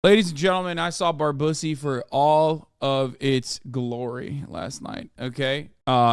Ladies and gentlemen, I saw Barbussy for all of its glory last night, okay?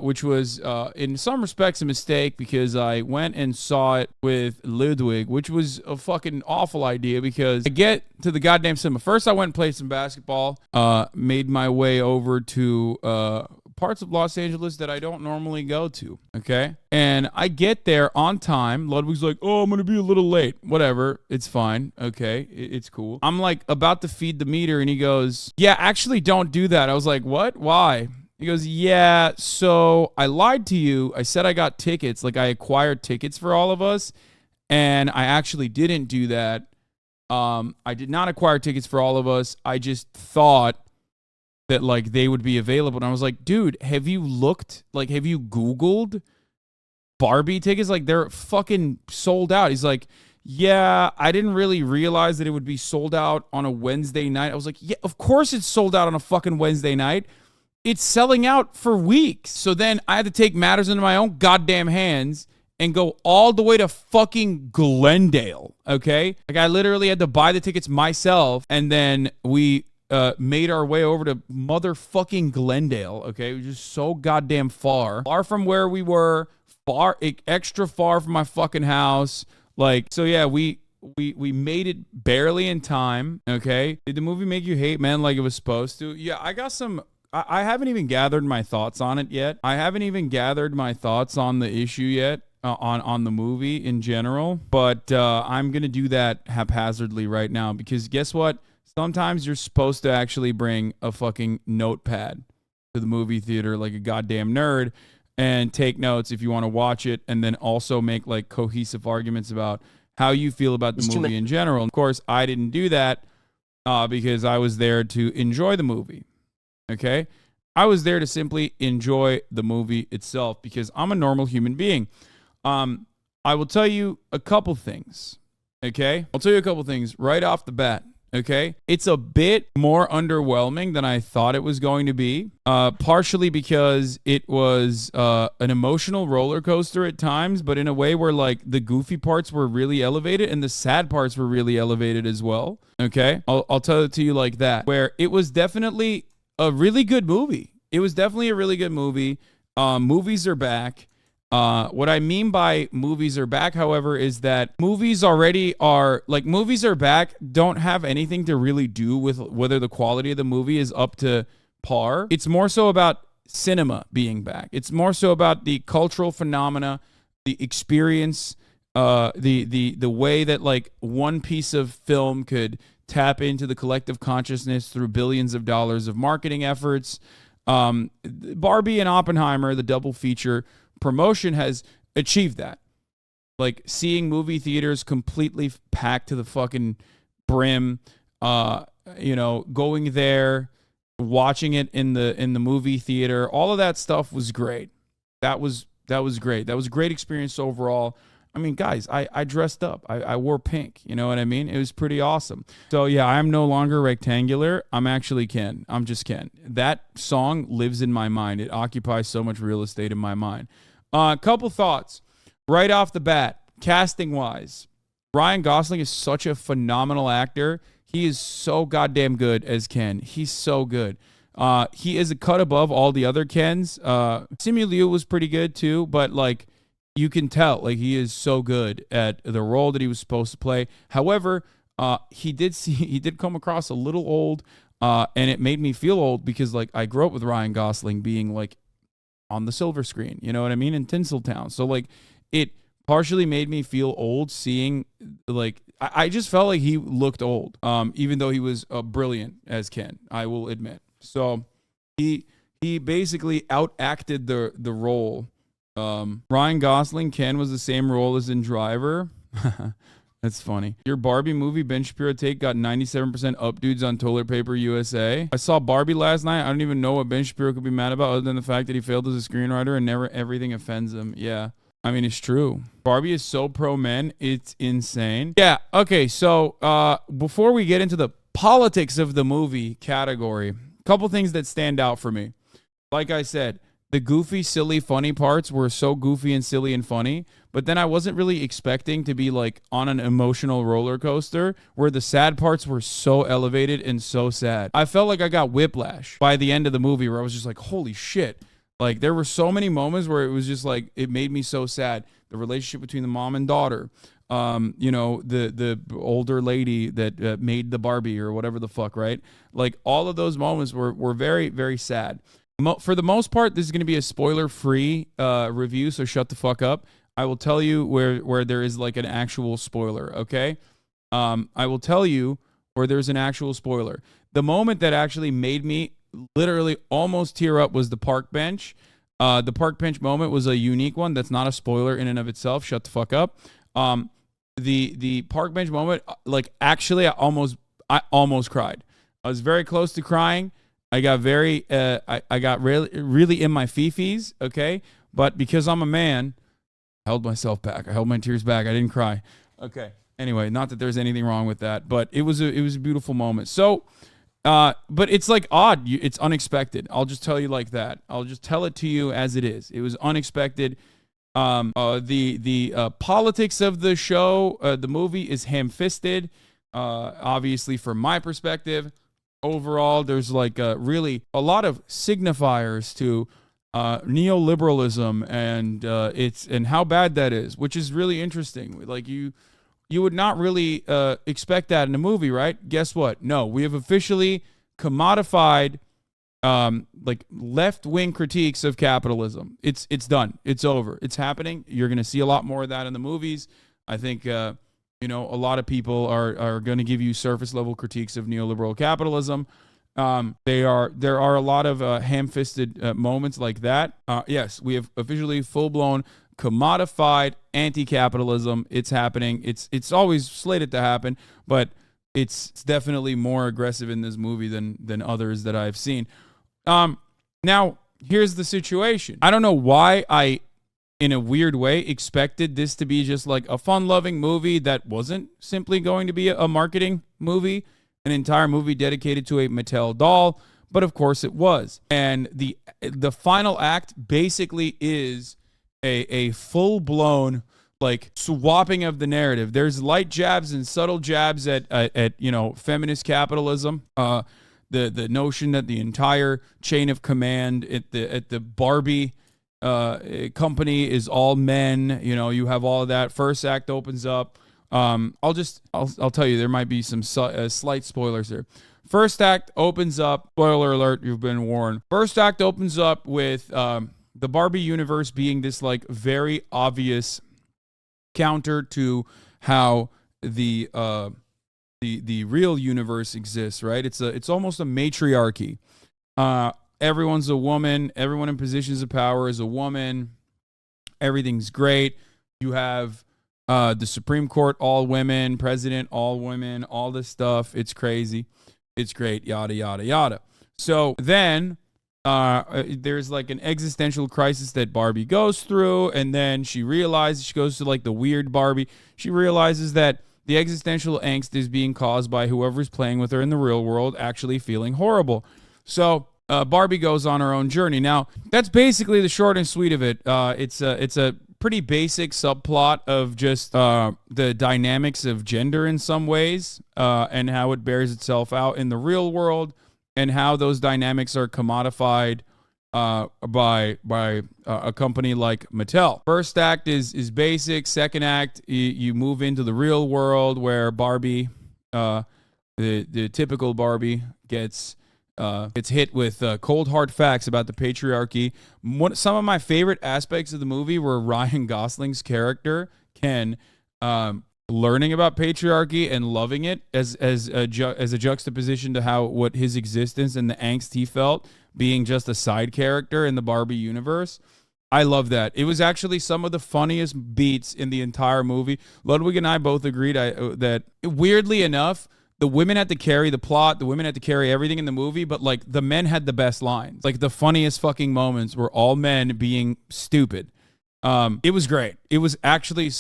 Which was, in some respects, a mistake because I went and saw it with Ludwig, which was a fucking awful idea because I get to the goddamn cinema. First, I went and played some basketball, made my way over to parts of Los Angeles that I don't normally go to, okay? And I get there on time. Ludwig's like, oh, I'm going to be a little late. Whatever. It's fine. Okay. It's cool. I'm like about to feed the meter and he goes, yeah, actually don't do that. I was like, what? Why? He goes, yeah, so I lied to you. I said I got tickets. Like I acquired tickets for all of us. And I actually didn't do that. I did not acquire tickets for all of us. I just thought that like they would be available. And I was like, dude, have you looked, like, have you Googled Barbie tickets? Like they're fucking sold out. He's like, yeah, I didn't really realize that it would be sold out on a Wednesday night. I was like, yeah, of course it's sold out on a fucking Wednesday night. It's selling out for weeks. So then I had to take matters into my own goddamn hands and go all the way to fucking Glendale. Okay. Like I literally had to buy the tickets myself. And then we made our way over to motherfucking Glendale, okay? It was just so goddamn far. Far from where we were, extra far from my fucking house. Like, so yeah, we made it barely in time, okay? Did the movie make you hate men like it was supposed to? Yeah, I got some... I haven't even gathered my thoughts on it yet. I haven't even gathered my thoughts on the issue yet, on the movie in general. But I'm going to do that haphazardly right now because guess what? Sometimes you're supposed to actually bring a fucking notepad to the movie theater like a goddamn nerd and take notes if you want to watch it and then also make like cohesive arguments about how you feel about the movie in general. Of course, I didn't do that because I was there to enjoy the movie, okay? I was there to simply enjoy the movie itself because I'm a normal human being. I will tell you a couple things, okay? I'll tell you a couple things right off the bat. Okay, it's a bit more underwhelming than I thought it was going to be, partially because it was an emotional roller coaster at times, but in a way where like the goofy parts were really elevated and the sad parts were really elevated as well. Okay, I'll tell it to you like that, where it was definitely a really good movie. It was definitely a really good movie. Movies are back. What I mean by movies are back, however, is that movies already are, like, movies are back don't have anything to really do with whether the quality of the movie is up to par. It's more so about cinema being back. It's more so about the cultural phenomena, the experience, the way that, like, one piece of film could tap into the collective consciousness through billions of dollars of marketing efforts. Barbie and Oppenheimer, the double feature promotion, has achieved that. Like seeing movie theaters completely packed to the fucking brim, going there, watching it in the movie theater, all of that stuff was great. That was great. That was a great experience overall. I mean, guys, I dressed up. I wore pink. You know what I mean? It was pretty awesome. So, yeah, I'm no longer rectangular. I'm actually Ken. I'm just Ken. That song lives in my mind. It occupies so much real estate in my mind. A couple thoughts. Right off the bat, casting-wise, Ryan Gosling is such a phenomenal actor. He is so goddamn good as Ken. He's so good. He is a cut above all the other Kens. Simu Liu was pretty good, too, but, like, you can tell, like, he is so good at the role that he was supposed to play. However, he did come across a little old, and it made me feel old because, like, I grew up with Ryan Gosling being, like, on the silver screen, you know what I mean, in Tinseltown. So, like, it partially made me feel old seeing, like, I just felt like he looked old, even though he was brilliant as Ken, I will admit. So, he basically outacted the role. Ryan Gosling, Ken, was the same role as in Driver. That's funny. Your Barbie movie, Ben Shapiro take, got 97% up dudes on Toilet Paper USA. I saw Barbie last night. I don't even know what Ben Shapiro could be mad about other than the fact that he failed as a screenwriter and never everything offends him. Yeah. I mean, it's true. Barbie is so pro-men. It's insane. Yeah. Okay. So before we get into the politics of the movie category, a couple things that stand out for me. Like I said, the goofy, silly, funny parts were so goofy and silly and funny, but then I wasn't really expecting to be like on an emotional roller coaster where the sad parts were so elevated and so sad. I felt like I got whiplash by the end of the movie where I was just like, holy shit. Like there were so many moments where it was just like, it made me so sad. The relationship between the mom and daughter, the older lady that made the Barbie or whatever the fuck, right? Like all of those moments were very, very sad. For the most part, this is going to be a spoiler-free review, so shut the fuck up. I will tell you where there is like an actual spoiler, okay? I will tell you where there's an actual spoiler. The moment that actually made me literally almost tear up was the park bench. The park bench moment was a unique one. That's not a spoiler in and of itself. Shut the fuck up. The park bench moment, like actually, I almost cried. I was very close to crying. I got I got really in my fifis, okay? But because I'm a man, I held myself back. I held my tears back. I didn't cry. Okay. Anyway, not that there's anything wrong with that, but it was a beautiful moment. So, but it's like odd. It's unexpected. I'll just tell you like that. I'll just tell it to you as it is. It was unexpected. The politics of the show, the movie is ham-fisted. Obviously, from my perspective. Overall, there's like really a lot of signifiers to neoliberalism and how bad that is, which is really interesting. Like you would not really expect that in a movie, right? Guess what? No, we have officially commodified like left-wing critiques of capitalism. It's done. It's over. It's happening. You're going to see a lot more of that in the movies. I think a lot of people are going to give you surface level critiques of neoliberal capitalism. There are a lot of ham-fisted moments like that. Yes, we have officially full-blown commodified anti-capitalism. It's happening. It's always slated to happen, but it's definitely more aggressive in this movie than others that I've seen. Now here's the situation. I don't know why I, in a weird way, expected this to be just like a fun-loving movie that wasn't simply going to be a marketing movie, an entire movie dedicated to a Mattel doll, but of course it was. And the final act basically is a full-blown like swapping of the narrative. There's light jabs and subtle jabs at feminist capitalism. The notion that the entire chain of command at the Barbie company is all men. You have all of that. First act opens up. I'll tell you, there might be some slight spoilers here. First act opens up. Spoiler alert, you've been warned. First act opens up with the Barbie universe being this like very obvious counter to how the real universe exists, right? It's almost a matriarchy. Everyone's a woman. Everyone in positions of power is a woman. Everything's great. You have the Supreme Court, all women, president, all women, all this stuff. It's crazy. It's great, yada, yada, yada. So then there's like an existential crisis that Barbie goes through, and then she goes to like the weird Barbie. She realizes that the existential angst is being caused by whoever's playing with her in the real world actually feeling horrible. So Barbie goes on her own journey. Now, that's basically the short and sweet of it. It's a pretty basic subplot of just the dynamics of gender in some ways and how it bears itself out in the real world and how those dynamics are commodified by a company like Mattel. First act is basic. Second act, you move into the real world where Barbie, the typical Barbie, gets hit with cold hard facts about the patriarchy. Some of my favorite aspects of the movie were Ryan Gosling's character, Ken, learning about patriarchy and loving it as a juxtaposition to what his existence and the angst he felt being just a side character in the Barbie universe. I love that. It was actually some of the funniest beats in the entire movie. Ludwig and I both agreed that weirdly enough, the women had to carry the plot, the women had to carry everything in the movie, but like the men had the best lines. Like the funniest fucking moments were all men being stupid. It was great. It was actually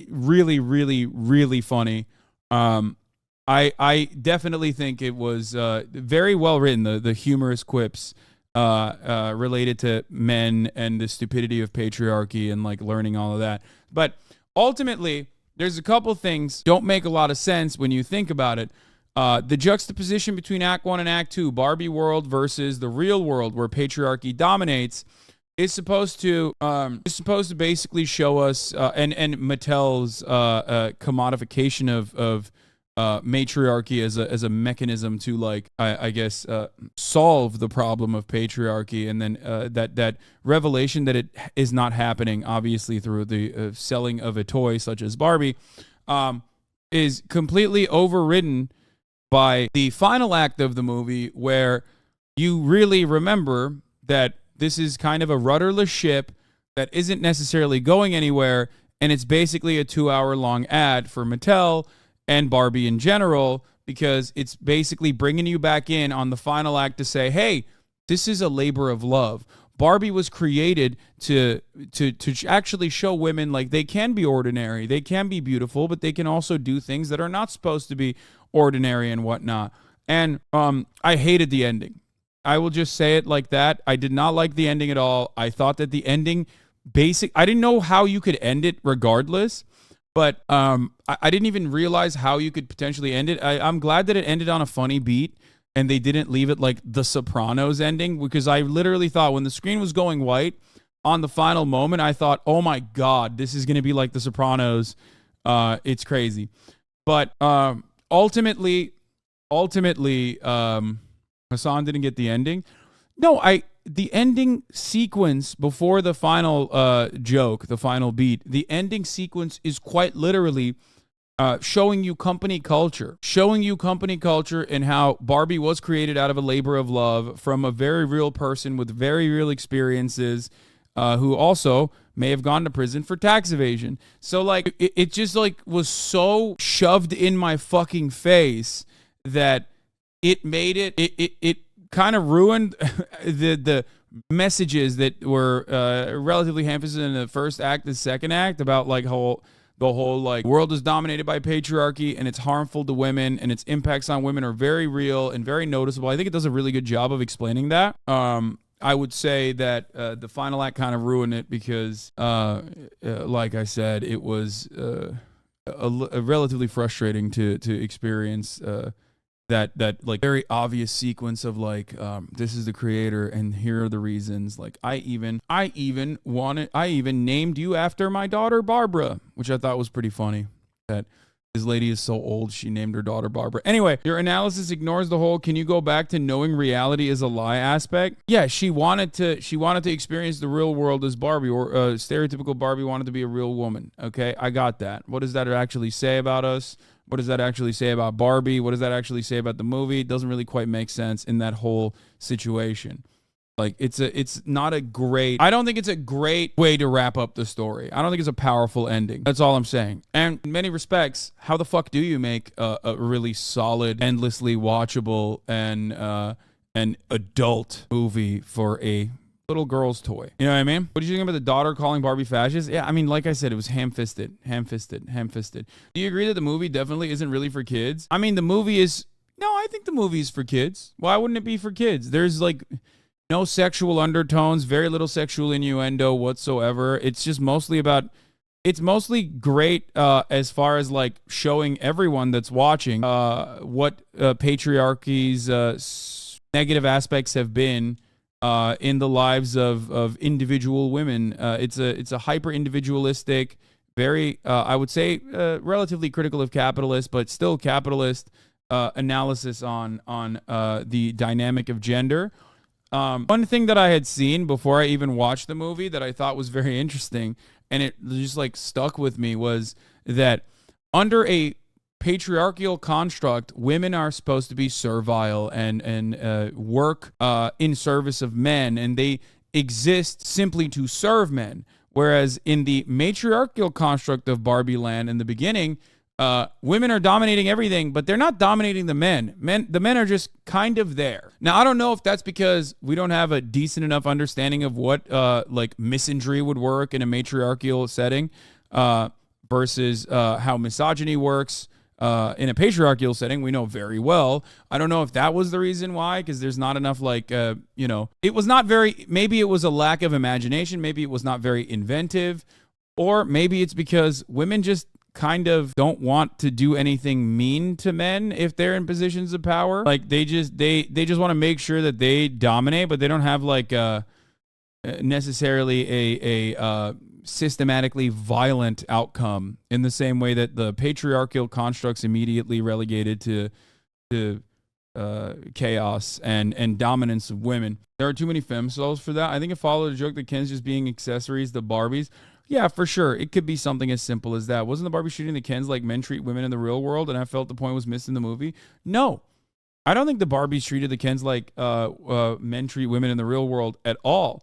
really, really, really funny. I definitely think it was very well written. The humorous quips related to men and the stupidity of patriarchy and like learning all of that. But ultimately, there's a couple things don't make a lot of sense when you think about it. The juxtaposition between Act 1 and Act 2, Barbie world versus the real world where patriarchy dominates, is supposed to basically show us and Mattel's commodification of matriarchy as a mechanism to like I guess solve the problem of patriarchy, and then that revelation that it is not happening obviously through the selling of a toy such as Barbie is completely overridden by the final act of the movie, where you really remember that this is kind of a rudderless ship that isn't necessarily going anywhere, and it's basically a 2-hour-long ad for Mattel and Barbie in general, because it's basically bringing you back in on the final act to say, hey, this is a labor of love. Barbie was created to actually show women like they can be ordinary, they can be beautiful, but they can also do things that are not supposed to be ordinary and whatnot. And I hated the ending. I will just say it like that. I did not like the ending at all. I thought that the ending I didn't know how you could end it regardless, but I didn't even realize how you could potentially end it. I'm glad that it ended on a funny beat and they didn't leave it like The Sopranos ending, because I literally thought when the screen was going white on the final moment, I thought, oh my God, this is going to be like The Sopranos. It's crazy. But ultimately, Hasan didn't get the ending. No, the ending sequence before the final joke, the final beat, the ending sequence is quite literally showing you company culture and how Barbie was created out of a labor of love from a very real person with very real experiences who also may have gone to prison for tax evasion. So like it just like was so shoved in my fucking face that it made it kind of ruined the messages that were relatively ham-fisted in the first act, the second act, about like the whole like world is dominated by patriarchy and it's harmful to women and its impacts on women are very real and very noticeable. I think it does a really good job of explaining that. I would say that the final act kind of ruined it because, like I said, it was a relatively frustrating to experience that like very obvious sequence of like this is the creator and here are the reasons. Like I even named you after my daughter Barbara, which I thought was pretty funny. That this lady is so old she named her daughter Barbara. Anyway, your analysis ignores the whole can you go back to knowing reality is a lie aspect. Yeah, she wanted to experience the real world as Barbie, or stereotypical Barbie wanted to be a real woman. Okay, I got that. What does that actually say about us? What does that actually say about Barbie? What does that actually say about the movie? It doesn't really quite make sense in that whole situation. Like I don't think it's a great way to wrap up the story. I don't think it's a powerful ending. That's all I'm saying. And in many respects, how the fuck do you make a really solid, endlessly watchable and adult movie for a little girl's toy? You know what I mean? What did you think about the daughter calling Barbie fascist? Yeah, I mean, like I said, it was ham-fisted. Do you agree that the movie definitely isn't really for kids? I mean, I think the movie is for kids. Why wouldn't it be for kids? There's like no sexual undertones, very little sexual innuendo whatsoever. It's just mostly great as far as like showing everyone that's watching what patriarchy's negative aspects have been in the lives of individual women. It's a hyper individualistic, very I would say relatively critical of capitalist, but still capitalist analysis on the dynamic of gender. One thing that I had seen before I even watched the movie that I thought was very interesting, and it just like stuck with me, was that under a patriarchal construct, women are supposed to be servile and work in service of men, and they exist simply to serve men. Whereas in the matriarchal construct of Barbie Land in the beginning, women are dominating everything, but they're not dominating the men. The men are just kind of there. Now, I don't know if that's because we don't have a decent enough understanding of what like misandry would work in a matriarchal setting versus how misogyny works. in a patriarchal setting, we know very well. I don't know if that was the reason why, because there's not enough it was not very, maybe it was a lack of imagination, maybe it was not very inventive, or maybe it's because women just kind of don't want to do anything mean to men if they're in positions of power. Like they just want to make sure that they dominate, but they don't have necessarily a systematically violent outcome in the same way that the patriarchal constructs immediately relegated to chaos and dominance of women. There are too many femcells for that. I think it followed a joke that Ken's just being accessories to Barbies. Yeah, for sure. It could be something as simple as that. Wasn't the Barbie shooting the Kens like men treat women in the real world, and I felt the point was missed in the movie? No. I don't think the Barbies treated the Kens like men treat women in the real world at all.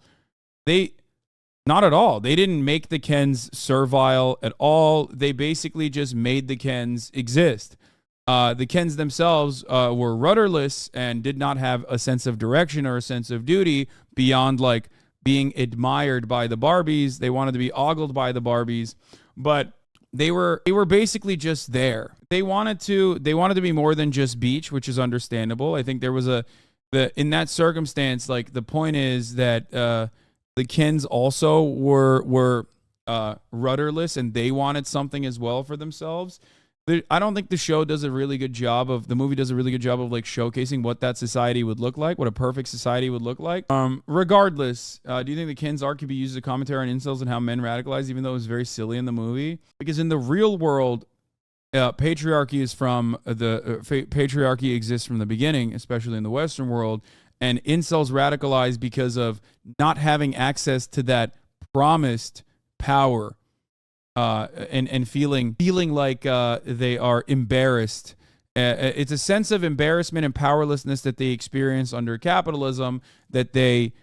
Not at all. They didn't make the Kens servile at all. They basically just made the Kens exist. The Kens themselves were rudderless and did not have a sense of direction or a sense of duty beyond being admired by the Barbies. They wanted to be ogled by the Barbies, but they were basically just there. They wanted to be more than just beach, which is understandable. I think there was in that circumstance, the point is that the Kens also were rudderless, and they wanted something as well for themselves. I don't think the movie does a really good job of showcasing what that society would look like, what a perfect society would look like. Regardless, do you think the Ken's arc could be used as a commentary on incels and how men radicalize, even though it was very silly in the movie? Because in the real world, patriarchy exists from the beginning, especially in the Western world, and incels radicalize because of not having access to that promised power. And feeling like they are embarrassed. It's a sense of embarrassment and powerlessness that they experience under capitalism that they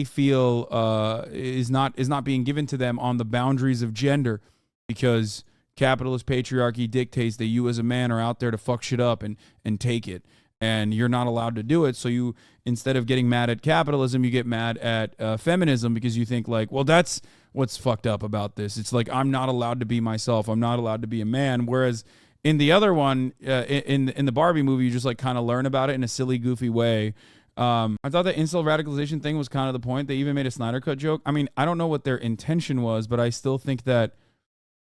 feel is not being given to them on the boundaries of gender, because capitalist patriarchy dictates that you as a man are out there to fuck shit up and take it, and you're not allowed to do it. So you, instead of getting mad at capitalism, you get mad at feminism, because you think well, that's what's fucked up about this. It's I'm not allowed to be myself. I'm not allowed to be a man. Whereas in the other one, in the Barbie movie, you just kind of learn about it in a silly, goofy way. I thought the incel radicalization thing was kind of the point. They even made a Snyder Cut joke. I mean, I don't know what their intention was, but I still think that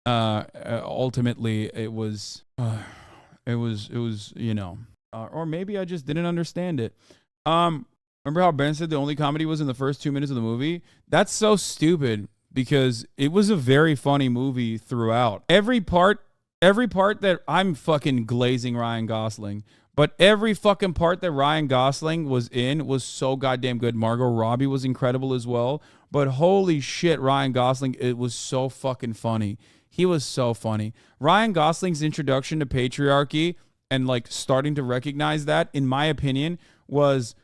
ultimately it was or maybe I just didn't understand it. Remember how Ben said the only comedy was in the first 2 minutes of the movie? That's so stupid, because it was a very funny movie throughout. Every part that I'm fucking glazing Ryan Gosling, but every fucking part that Ryan Gosling was in was so goddamn good. Margot Robbie was incredible as well, but holy shit, Ryan Gosling, it was so fucking funny. He was so funny. Ryan Gosling's introduction to patriarchy and starting to recognize that, in my opinion, was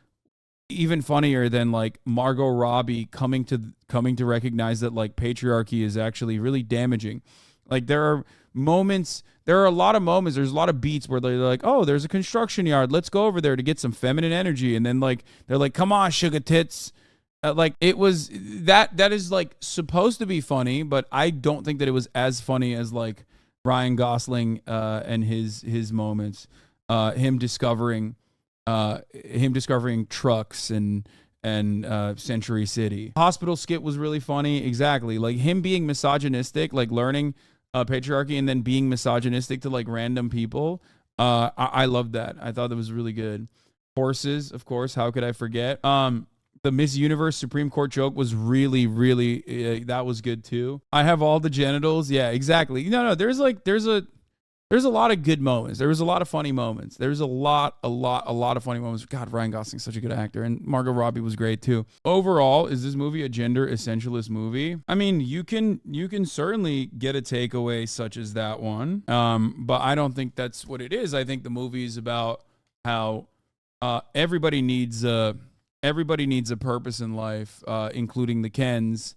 even funnier than Margot Robbie coming to recognize that patriarchy is actually really damaging. There are a lot of moments, there's a lot of beats where they're oh, there's a construction yard, let's go over there to get some feminine energy, and then they're come on, sugar tits. It was that is supposed to be funny, but I don't think that it was as funny as Ryan Gosling and his moments, him discovering trucks and Century City. Hospital skit was really funny. Exactly. Him being misogynistic, learning patriarchy and then being misogynistic to random people. I loved that. I thought that was really good. Horses, of course. How could I forget? The Miss Universe Supreme Court joke was really, really, that was good too. I have all the genitals. Yeah, exactly. No, there's a lot of good moments. There was a lot of funny moments. There's a lot of funny moments. God, Ryan Gosling's such a good actor, and Margot Robbie was great too. Overall, is this movie a gender essentialist movie? I mean, you can certainly get a takeaway such as that one, but I don't think that's what it is. I think the movie is about how everybody needs a purpose in life, including the Kens.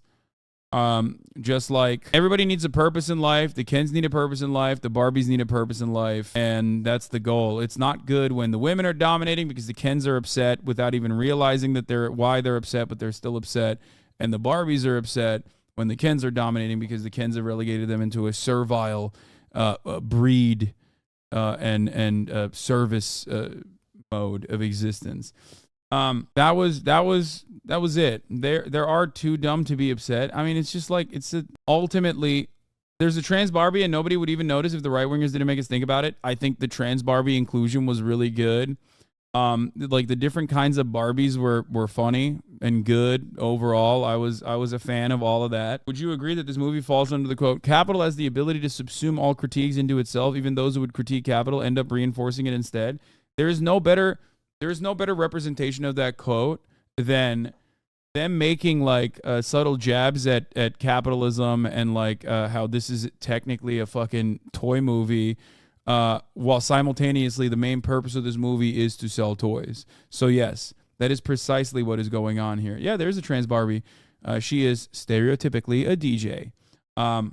Just like everybody needs a purpose in life, the Kens need a purpose in life, the Barbies need a purpose in life, and that's the goal. It's not good when the women are dominating because the Kens are upset without even realizing that why they're upset, but they're still upset, and the Barbies are upset when the Kens are dominating because the Kens have relegated them into a servile breed and service mode of existence. That was it. There are too dumb to be upset. I mean, it's just like ultimately there's a trans Barbie and nobody would even notice if the right wingers didn't make us think about it. I think the trans Barbie inclusion was really good. Like the different kinds of Barbies were funny and good overall. I was a fan of all of that. Would you agree that this movie falls under the quote, capital has the ability to subsume all critiques into itself, even those who would critique capital end up reinforcing it instead? There is no better representation of that quote than them making like subtle jabs at capitalism and like how this is technically a fucking toy movie, while simultaneously the main purpose of this movie is to sell toys. So yes, that is precisely what is going on here. Yeah, there's a trans Barbie. She is stereotypically a DJ.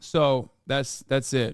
So that's it.